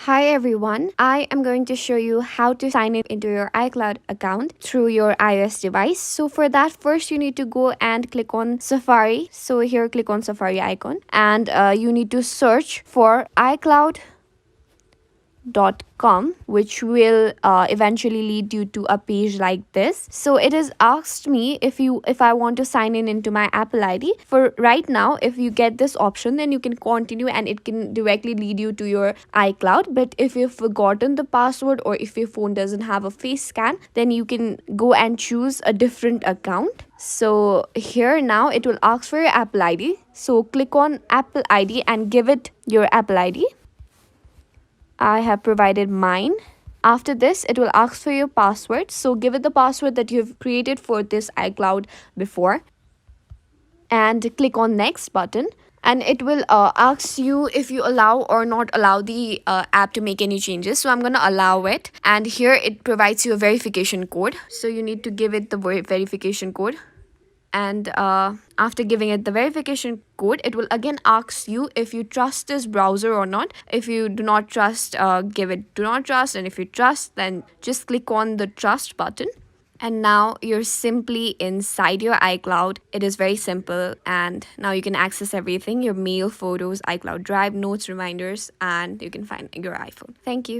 Hi everyone, I am going to show you how to sign in into your iCloud account through your iOS device. So for that, first you need to go and click on Safari. So here click on Safari icon and you need to search for iCloud.com, which will eventually lead you to a page like this. So it has asked me if I want to sign in into my Apple ID. For right now, if you get this option, then you can continue and it can directly lead you to your iCloud. But if you've forgotten the password or if your phone doesn't have a face scan, then you can go and choose a different account. So here now it will ask for your Apple ID. So click on Apple ID and give it your Apple ID. I have provided mine. After this, it will ask for your password. So give it the password that you've created for this iCloud before. And click on next button. And it will ask you if you allow or not allow the app to make any changes. So I'm going to allow it. And here it provides you a verification code. So you need to give it the verification code. And after giving it the verification code, it will again ask you if you trust this browser or not. If you do not trust, give it do not trust, and if you trust, then just click on the trust button. And now you're simply inside your iCloud. It is very simple, and now you can access everything: your mail, photos, iCloud Drive, notes, reminders, and you can find your iPhone. Thank you.